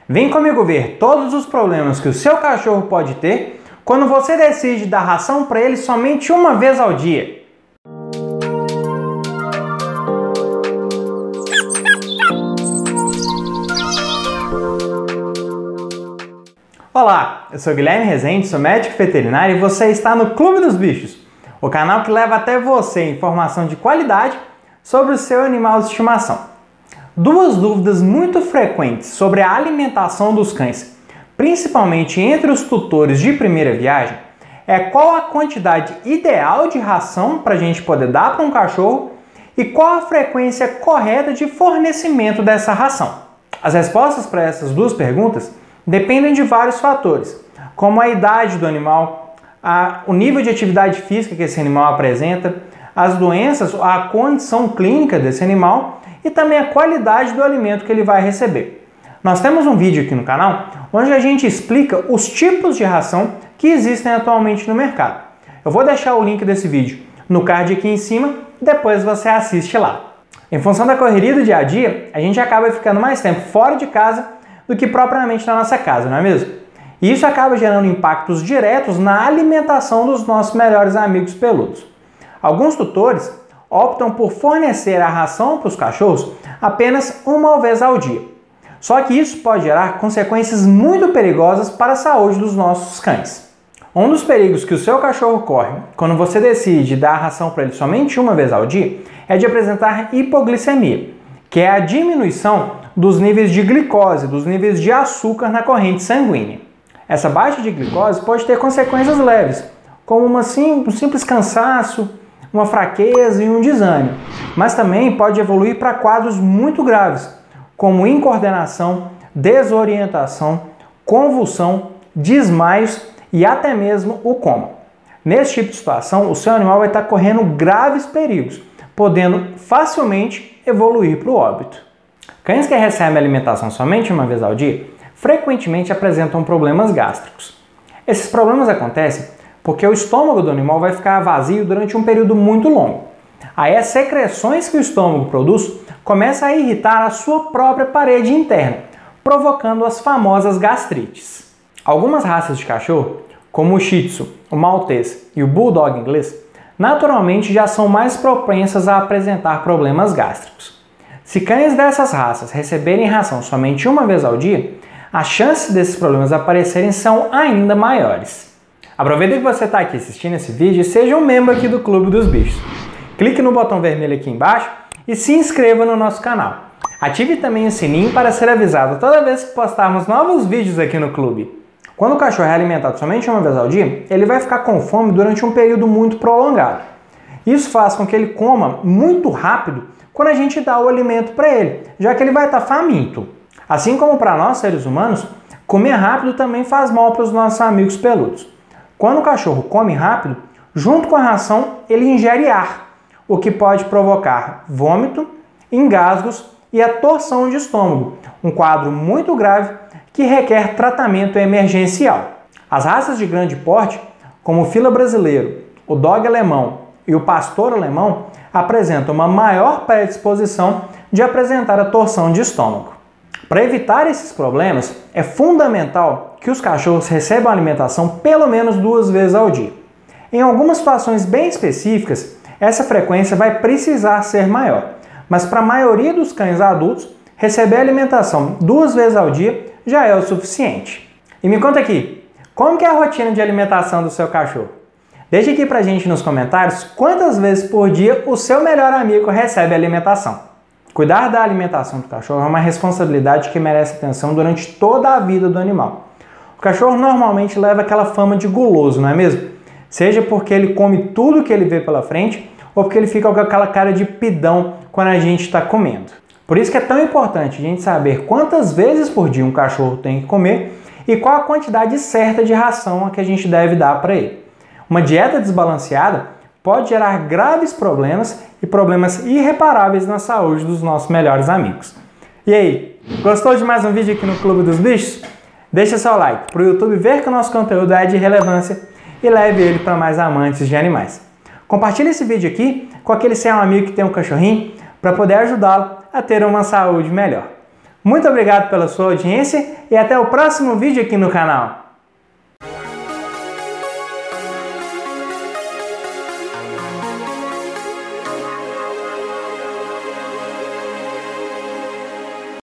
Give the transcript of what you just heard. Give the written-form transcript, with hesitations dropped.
Vem comigo ver todos os problemas que o seu cachorro pode ter quando você decide dar ração para ele somente uma vez ao dia. Olá, eu sou Guilherme Rezende, sou médico veterinário e você está no Clube dos Bichos, o canal que leva até você informação de qualidade sobre o seu animal de estimação. Duas dúvidas muito frequentes sobre a alimentação dos cães, principalmente entre os tutores de primeira viagem, é qual a quantidade ideal de ração para a gente poder dar para um cachorro e qual a frequência correta de fornecimento dessa ração. As respostas para essas duas perguntas dependem de vários fatores, como a idade do animal, o nível de atividade física que esse animal apresenta, as doenças, a condição clínica desse animal e também a qualidade do alimento que ele vai receber. Nós temos um vídeo aqui no canal onde a gente explica os tipos de ração que existem atualmente no mercado. Eu vou deixar o link desse vídeo no card aqui em cima, depois você assiste lá. Em função da correria do dia a dia, a gente acaba ficando mais tempo fora de casa do que propriamente na nossa casa, não é mesmo? E isso acaba gerando impactos diretos na alimentação dos nossos melhores amigos peludos. Alguns tutores optam por fornecer a ração para os cachorros apenas uma vez ao dia. Só que isso pode gerar consequências muito perigosas para a saúde dos nossos cães. Um dos perigos que o seu cachorro corre quando você decide dar a ração para ele somente uma vez ao dia é de apresentar hipoglicemia, que é a diminuição dos níveis de glicose, dos níveis de açúcar na corrente sanguínea. Essa baixa de glicose pode ter consequências leves, como um simples cansaço, uma fraqueza e um desânimo, mas também pode evoluir para quadros muito graves, como incoordenação, desorientação, convulsão, desmaios e até mesmo o coma. Nesse tipo de situação, o seu animal vai estar correndo graves perigos, podendo facilmente evoluir para o óbito. Cães que recebem alimentação somente uma vez ao dia frequentemente apresentam problemas gástricos. Esses problemas acontecem porque o estômago do animal vai ficar vazio durante um período muito longo. Aí as secreções que o estômago produz começam a irritar a sua própria parede interna, provocando as famosas gastrites. Algumas raças de cachorro, como o Shih Tzu, o Maltês e o Bulldog inglês, naturalmente já são mais propensas a apresentar problemas gástricos. Se cães dessas raças receberem ração somente uma vez ao dia, as chances desses problemas aparecerem são ainda maiores. Aproveita que você está aqui assistindo esse vídeo e seja um membro aqui do Clube dos Bichos. Clique no botão vermelho aqui embaixo e se inscreva no nosso canal. Ative também o sininho para ser avisado toda vez que postarmos novos vídeos aqui no clube. Quando o cachorro é alimentado somente uma vez ao dia, ele vai ficar com fome durante um período muito prolongado. Isso faz com que ele coma muito rápido quando a gente dá o alimento para ele, já que ele vai estar faminto. Assim como para nós, seres humanos, comer rápido também faz mal para os nossos amigos peludos. Quando o cachorro come rápido, junto com a ração, ele ingere ar, o que pode provocar vômito, engasgos e a torção de estômago, um quadro muito grave que requer tratamento emergencial. As raças de grande porte, como o fila brasileiro, o dog alemão e o pastor alemão, apresentam uma maior predisposição de apresentar a torção de estômago. Para evitar esses problemas, é fundamental que os cachorros recebam alimentação pelo menos 2 vezes ao dia. Em algumas situações bem específicas, essa frequência vai precisar ser maior, mas para a maioria dos cães adultos, receber alimentação 2 vezes ao dia já é o suficiente. E me conta aqui, como que é a rotina de alimentação do seu cachorro? Deixe aqui pra gente nos comentários quantas vezes por dia o seu melhor amigo recebe alimentação. Cuidar da alimentação do cachorro é uma responsabilidade que merece atenção durante toda a vida do animal. O cachorro normalmente leva aquela fama de guloso, não é mesmo? Seja porque ele come tudo que ele vê pela frente ou porque ele fica com aquela cara de pidão quando a gente está comendo. Por isso que é tão importante a gente saber quantas vezes por dia um cachorro tem que comer e qual a quantidade certa de ração que a gente deve dar para ele. Uma dieta desbalanceada pode gerar graves problemas e problemas irreparáveis na saúde dos nossos melhores amigos. E aí, gostou de mais um vídeo aqui no Clube dos Bichos? Deixa seu like para o YouTube ver que o nosso conteúdo é de relevância e leve ele para mais amantes de animais. Compartilhe esse vídeo aqui com aquele seu amigo que tem um cachorrinho para poder ajudá-lo a ter uma saúde melhor. Muito obrigado pela sua audiência e até o próximo vídeo aqui no canal.